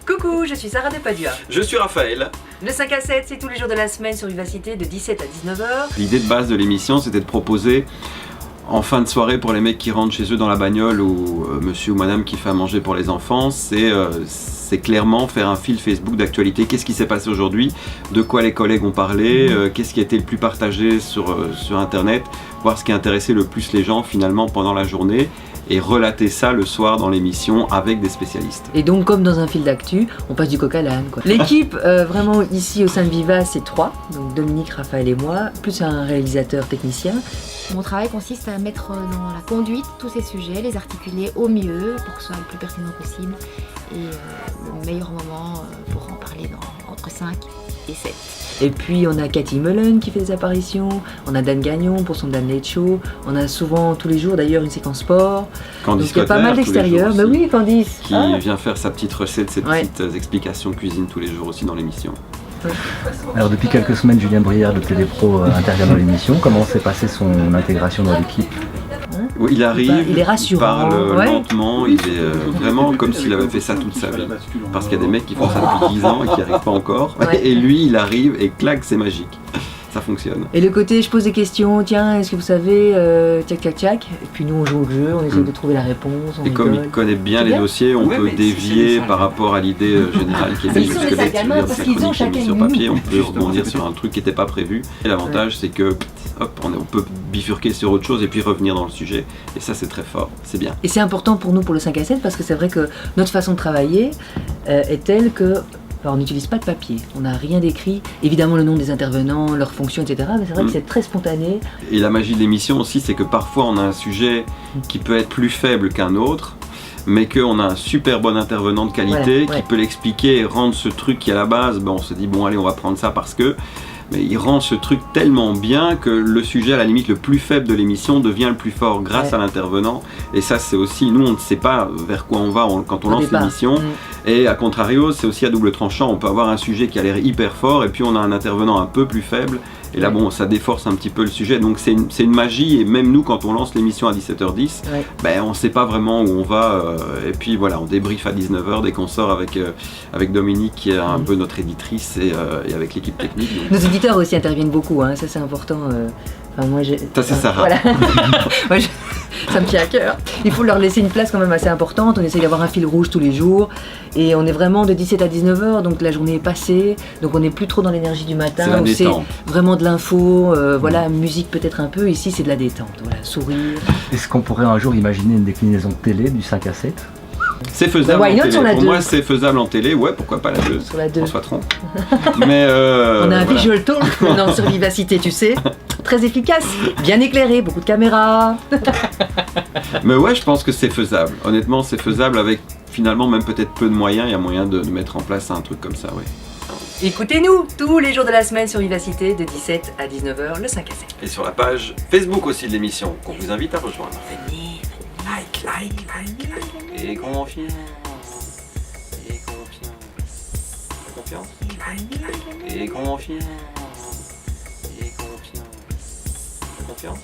Coucou, je suis Sarah de Padua. Je suis Raphaël. Le 5 à 7, c'est tous les jours de la semaine sur Vivacité de 17 à 19h. L'idée de base de l'émission, c'était de proposer en fin de soirée pour les mecs qui rentrent chez eux dans la bagnole ou monsieur ou madame qui fait à manger pour les enfants, c'est clairement faire un fil Facebook d'actualité. Qu'est-ce qui s'est passé aujourd'hui? De quoi les collègues ont parlé? Qu'est-ce qui a été le plus partagé sur Internet? Voir ce qui a intéressé le plus les gens finalement pendant la journée et relater ça le soir dans l'émission avec des spécialistes. Et donc comme dans un fil d'actu, on passe du coq à l'âne, quoi. L'équipe vraiment ici au sein de Viva, c'est 3, donc Dominique, Raphaël et moi, plus un réalisateur technicien. Mon travail consiste à mettre dans la conduite tous ces sujets, les articuler au mieux pour que ce soit le plus pertinent possible et le meilleur moment pour en parler entre 5 et 7. Et puis on a Cathy Mullen qui fait des apparitions, on a Dan Gagnon pour son Dan Late Show, on a souvent tous les jours d'ailleurs une séquence sport. Candice donc il y a pas mal d'extérieur. Bah oui, Candice. Qui vient faire sa petite recette, ses petites explications cuisine tous les jours aussi dans l'émission. Alors depuis quelques semaines, Julien Brière de Télépro intervient dans l'émission. Comment s'est passée son intégration dans l'équipe? Oui, il arrive, il est rassurant, il parle lentement, il est vraiment comme s'il avait fait ça toute sa vie. Parce qu'il y a des mecs qui font ça depuis 10 ans et qui n'y arrivent pas encore. Ouais. Et lui, il arrive et clac, c'est magique. Ça fonctionne. Et le côté, je pose des questions, tiens, est-ce que vous savez, tchac tchac tchac, et puis nous on joue au jeu, on essaie de trouver la réponse, on Et comme il connaît bien les dossiers, on peut dévier par rapport à l'idée générale qui est mise jusque là, sur papier, on peut rebondir sur un truc qui n'était pas prévu. Et l'avantage c'est que hop, on peut bifurquer sur autre chose et puis revenir dans le sujet. Et ça c'est très fort, c'est bien. Et c'est important pour nous pour le 5 à 7 parce que c'est vrai que notre façon de travailler est telle que alors, on n'utilise pas de papier, on n'a rien d'écrit, évidemment le nom des intervenants, leurs fonctions, etc. Mais c'est vrai que c'est très spontané. Et la magie de l'émission aussi, c'est que parfois on a un sujet qui peut être plus faible qu'un autre, mais qu'on a un super bon intervenant de qualité qui peut l'expliquer et rendre ce truc qui à la base, on se dit bon allez on va prendre ça parce que... Mais il rend ce truc tellement bien que le sujet à la limite le plus faible de l'émission devient le plus fort grâce à l'intervenant. Et ça c'est aussi, nous on ne sait pas vers quoi on va quand on lance l'émission. Et à contrario c'est aussi à double tranchant, on peut avoir un sujet qui a l'air hyper fort et puis on a un intervenant un peu plus faible. Et là bon ça déforce un petit peu le sujet, donc c'est une magie. Et même nous quand on lance l'émission à 17h10, on ne sait pas vraiment où on va. Et puis voilà, on débriefe à 19h dès qu'on sort avec Dominique qui est un peu notre éditrice et avec l'équipe technique. Donc. Nos éditeurs aussi interviennent beaucoup, ça c'est important. Moi, ça c'est Sarah. Voilà. Moi, ça me tient à cœur. Il faut leur laisser une place quand même assez importante. On essaye d'avoir un fil rouge tous les jours. Et on est vraiment de 17 à 19h, donc la journée est passée. Donc on n'est plus trop dans l'énergie du matin. C'est vraiment de l'info, musique peut-être un peu. Ici c'est de la détente, sourire. Est-ce qu'on pourrait un jour imaginer une déclinaison télé du 5 à 7? C'est faisable en télé. Pour moi, c'est faisable en télé. Ouais, pourquoi pas la 2 sur la 2. François Tron. Mais on a un visual talk maintenant sur Vivacité, tu sais. Très efficace, bien éclairé, beaucoup de caméras. Mais ouais, je pense que c'est faisable. Honnêtement, c'est faisable avec finalement même peut-être peu de moyens. Il y a moyen de mettre en place un truc comme ça, ouais. Écoutez-nous tous les jours de la semaine sur Vivacité de 17 à 19h, le 5 à 7. Et sur la page Facebook aussi de l'émission, qu'on vous invite à rejoindre. Venez, like. Et confiance. Confiance. Et confiance. Confiance.